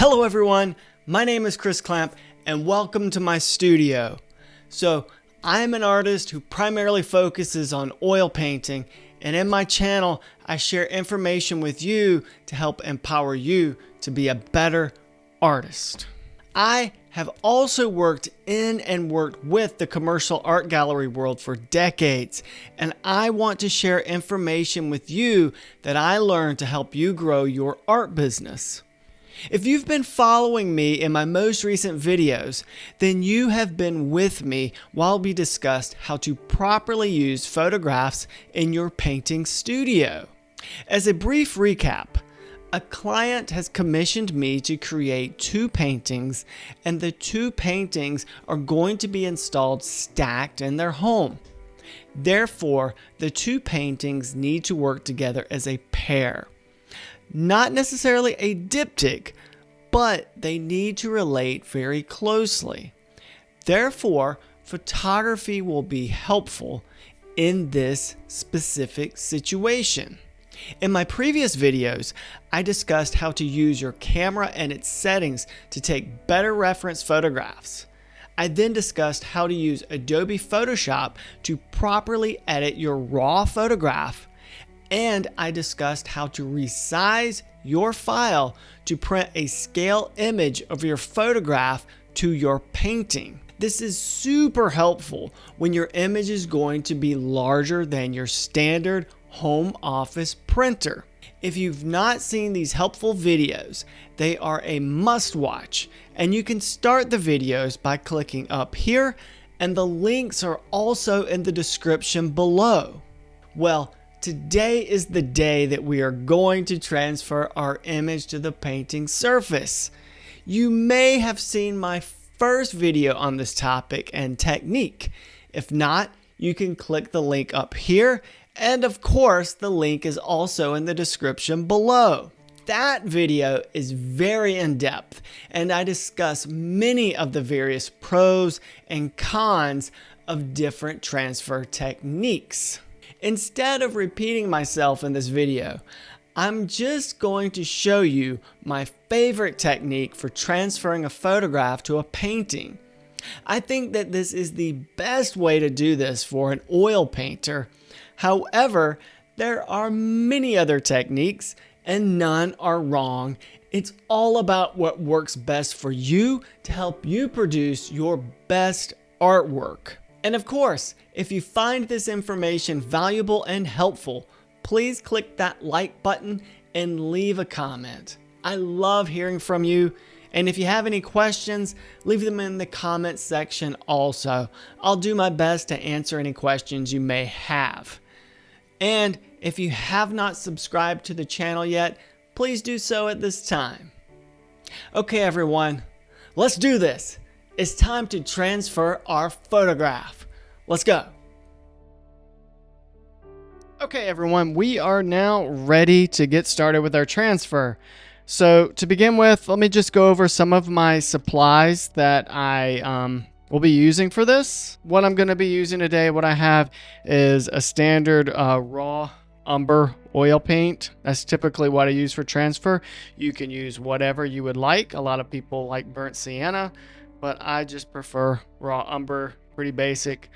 Hello everyone, my name is Chris Clamp and welcome to my studio. So I'm an artist who primarily focuses on oil painting, and in my channel I share information with you to help empower you to be a better artist. I have also worked in and worked with the commercial art gallery world for decades, and I want to share information with you that I learned to help you grow your art business. If you've been following me in my most recent videos, then you have been with me while we discussed how to properly use photographs in your painting studio. As a brief recap, a client has commissioned me to create 2 paintings, and the 2 paintings are going to be installed stacked in their home. Therefore, the 2 paintings need to work together as a pair. Not necessarily a diptych, but they need to relate very closely. Therefore, photography will be helpful in this specific situation. In my previous videos, I discussed how to use your camera and its settings to take better reference photographs. I then discussed how to use Adobe Photoshop to properly edit your raw photograph, and I discussed how to resize your file to print a scale image of your photograph to your painting. This is super helpful when your image is going to be larger than your standard home office printer. If you've not seen these helpful videos, they are a must watch, and you can start the videos by clicking up here, and the links are also in the description below. Well, today is the day that we are going to transfer our image to the painting surface. You may have seen my first video on this topic and technique. If not, you can click the link up here, and of course the link is also in the description below. That video is very in-depth, and I discuss many of the various pros and cons of different transfer techniques. Instead of repeating myself in this video, I'm just going to show you my favorite technique for transferring a photograph to a painting. I think that this is the best way to do this for an oil painter. However, there are many other techniques and none are wrong. It's all about what works best for you to help you produce your best artwork. And of course, if you find this information valuable and helpful, please click that like button and leave a comment. I love hearing from you, and if you have any questions, leave them in the comments section also. I'll do my best to answer any questions you may have. And if you have not subscribed to the channel yet, please do so at this time. Okay everyone, let's do this. It's time to transfer our photograph. Let's go. Okay everyone, we are now ready to get started with our transfer. So to begin with, let me just go over some of my supplies that I will be using for this. What I'm going to be using today, what I have is a standard raw umber oil paint. That's typically what I use for transfer. You can use whatever you would like. A lot of people like burnt sienna, but I just prefer raw umber, pretty basic.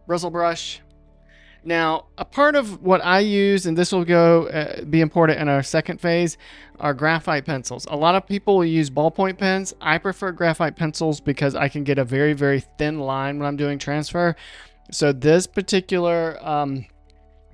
Bristle brush. Now, a part of what I use, and this will be important in our second phase, are graphite pencils. A lot of people will use ballpoint pens. I prefer graphite pencils because I can get a very, very thin line when I'm doing transfer. So this particular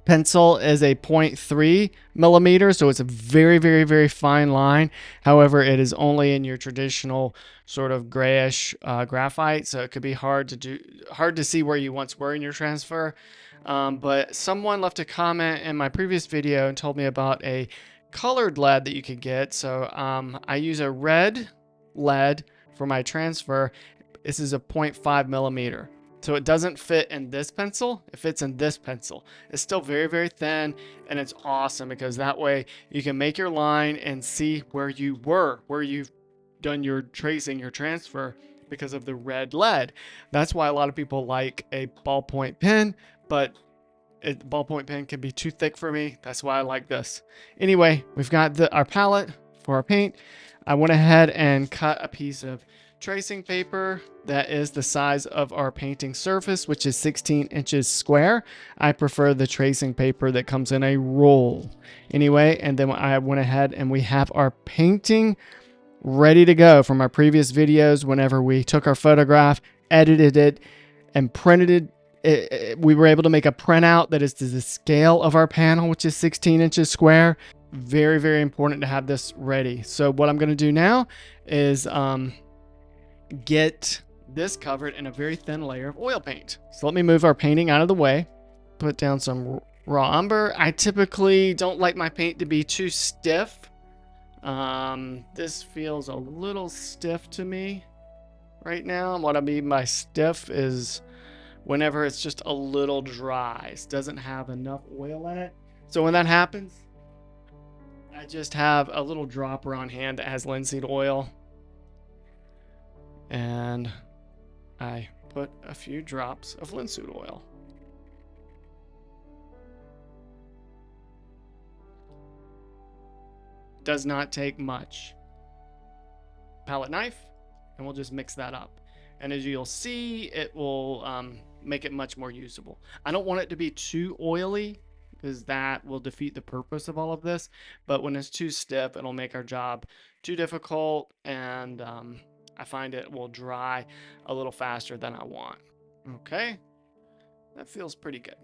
pencil is a 0.3 millimeter, so it's a very, very, very fine line. However, it is only in your traditional sort of grayish graphite, so it could be hard to see where you once were in your transfer. But someone left a comment in my previous video and told me about a colored lead that you could get. So I use a red lead for my transfer. This is a 0.5 millimeter. So it doesn't fit in this pencil, it fits in this pencil. It's still very, very thin, and it's awesome because that way you can make your line and see where you were, where you've done your tracing, your transfer, because of the red lead. That's why a lot of people like a ballpoint pen, but a ballpoint pen can be too thick for me. That's why I like this. Anyway, we've got our palette for our paint. I went ahead and cut a piece of tracing paper that is the size of our painting surface, which is 16 inches square. I prefer the tracing paper that comes in a roll anyway. And then I went ahead and we have our painting ready to go from our previous videos. Whenever we took our photograph, edited it, and printed it, we were able to make a printout that is to the scale of our panel, which is 16 inches square. Very, very important to have this ready. So what I'm going to do now is get this covered in a very thin layer of oil paint. So let me move our painting out of the way, put down some raw umber. I typically don't like my paint to be too stiff. This feels a little stiff to me right now. What I mean by stiff is whenever it's just a little dry. It doesn't have enough oil in it. So when that happens, I just have a little dropper on hand that has linseed oil. And I put a few drops of linseed oil. Does not take much. Palette knife, and we'll just mix that up. And as you'll see, it will make it much more usable. I don't want it to be too oily because that will defeat the purpose of all of this. But when it's too stiff, it'll make our job too difficult, and I find it will dry a little faster than I want. Okay, that feels pretty good.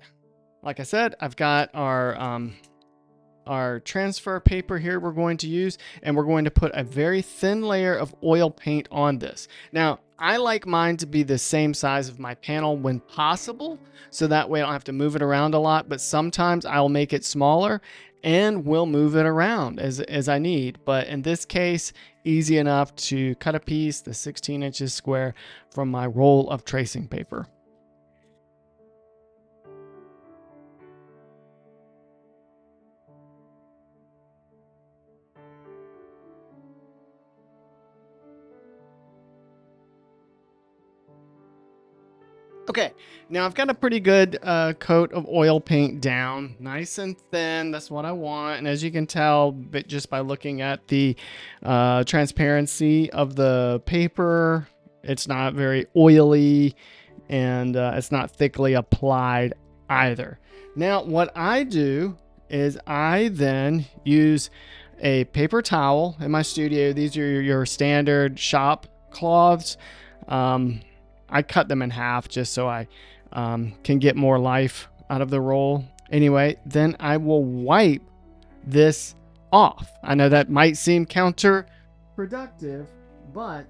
Like I said, I've got our transfer paper here we're going to use, and we're going to put a very thin layer of oil paint on this. Now, I like mine to be the same size of my panel when possible, so that way I don't have to move it around a lot, but sometimes I'll make it smaller and we'll move it around as I need. But in this case, easy enough to cut a piece, the 16 inches square, from my roll of tracing paper. Okay, now I've got a pretty good coat of oil paint down, nice and thin. That's what I want. And as you can tell, just by looking at the transparency of the paper, it's not very oily, and it's not thickly applied either. Now, what I do is I then use a paper towel in my studio. These are your standard shop cloths. I cut them in half just so I can get more life out of the roll. Anyway, then I will wipe this off. I know that might seem counterproductive, but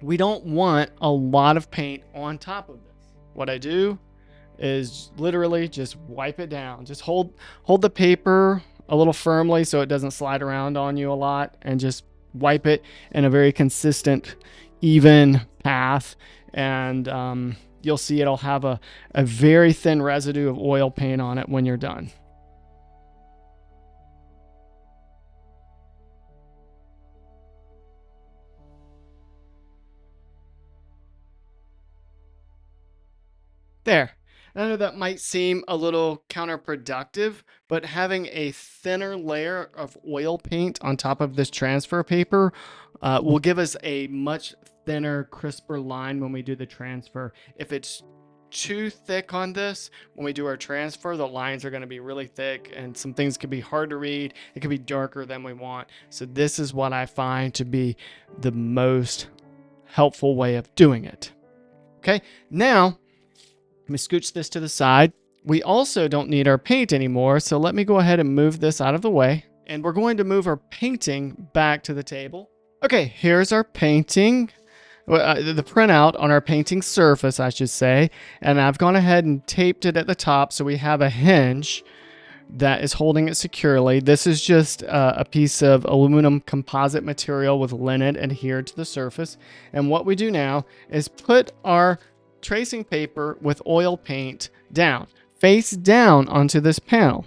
we don't want a lot of paint on top of this. What I do is literally just wipe it down. Just hold the paper a little firmly so it doesn't slide around on you a lot, and just wipe it in a very consistent, even path. And you'll see it'll have a very thin residue of oil paint on it when you're done. There. I know that might seem a little counterproductive, but having a thinner layer of oil paint on top of this transfer paper will give us a much thinner, crisper line when we do the transfer. If it's too thick on this, when we do our transfer, the lines are going to be really thick and some things could be hard to read. It could be darker than we want. So this is what I find to be the most helpful way of doing it. Okay, now let me scooch this to the side. We also don't need our paint anymore, so let me go ahead and move this out of the way. And we're going to move our painting back to the table. Okay, here's our painting. The printout on our painting surface, I should say. And I've gone ahead and taped it at the top so we have a hinge that is holding it securely. This is just a piece of aluminum composite material with linen adhered to the surface. And what we do now is put our tracing paper with oil paint down, face down onto this panel.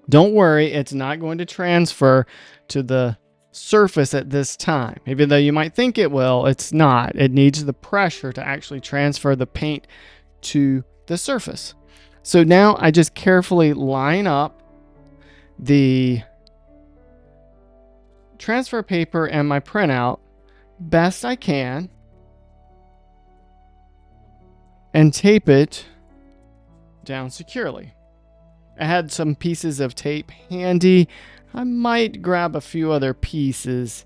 Don't worry, it's not going to transfer to the surface at this time. Even though you might think it will, it's not. It needs the pressure to actually transfer the paint to the surface. So now I just carefully line up the transfer paper and my printout best I can and tape it down securely. I had some pieces of tape handy. I might grab a few other pieces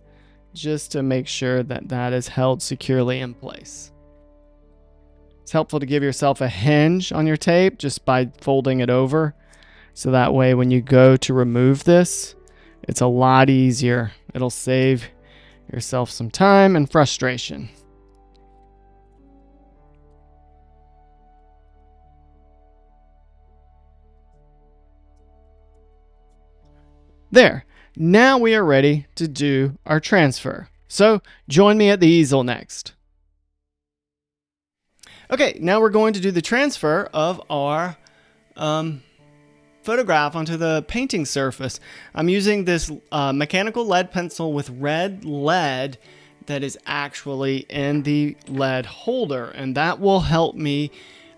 just to make sure that that is held securely in place. It's helpful to give yourself a hinge on your tape just by folding it over. So that way when you go to remove this, it's a lot easier. It'll save yourself some time and frustration. There. Now we are ready to do our transfer. So join me at the easel next. Okay, now we're going to do the transfer of our photograph onto the painting surface. I'm using this mechanical lead pencil with red lead that is actually in the lead holder, and that will help me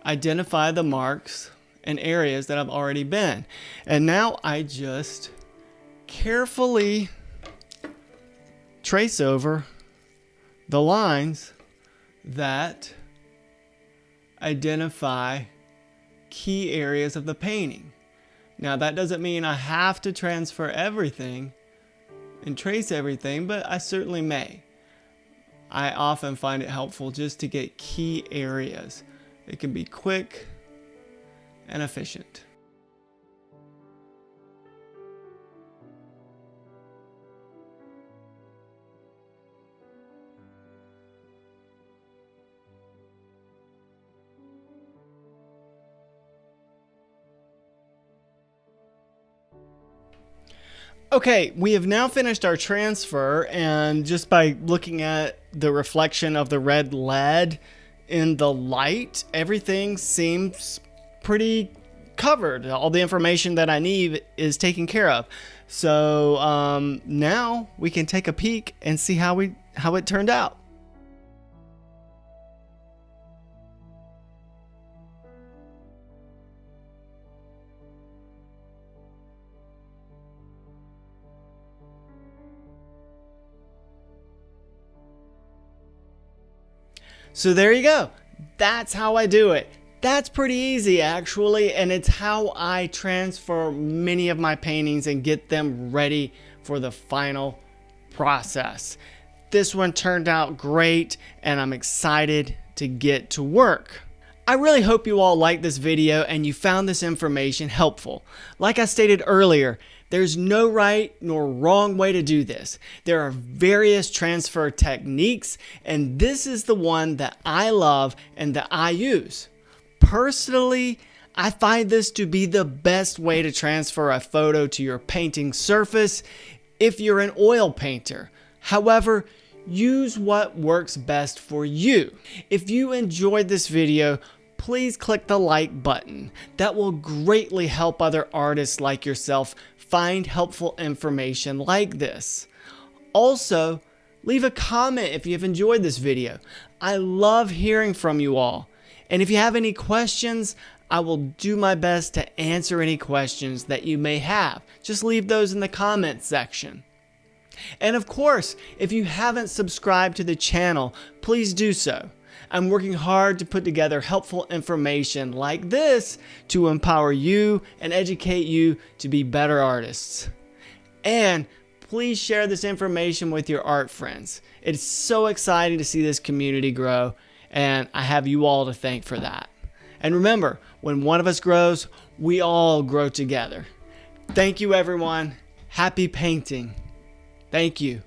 identify the marks and areas that I've already been. And now I just carefully trace over the lines that identify key areas of the painting. Now that doesn't mean I have to transfer everything and trace everything, but I certainly may. I often find it helpful just to get key areas. It can be quick and efficient. Okay, we have now finished our transfer, and just by looking at the reflection of the red lead in the light, everything seems pretty covered. All the information that I need is taken care of. So now we can take a peek and see how it turned out. So there you go. That's how I do it. That's pretty easy actually, and it's how I transfer many of my paintings and get them ready for the final process. This one turned out great, and I'm excited to get to work. I really hope you all liked this video and you found this information helpful. Like I stated earlier, there's no right nor wrong way to do this. There are various transfer techniques, and this is the one that I love and that I use. Personally, I find this to be the best way to transfer a photo to your painting surface if you're an oil painter. However, use what works best for you. If you enjoyed this video, please click the like button. That will greatly help other artists like yourself find helpful information like this. Also, leave a comment if you've enjoyed this video. I love hearing from you all. And if you have any questions, I will do my best to answer any questions that you may have. Just leave those in the comments section. And of course, if you haven't subscribed to the channel, please do so. I'm working hard to put together helpful information like this to empower you and educate you to be better artists. And please share this information with your art friends. It's so exciting to see this community grow, and I have you all to thank for that. And remember, when one of us grows, we all grow together. Thank you, everyone. Happy painting. Thank you.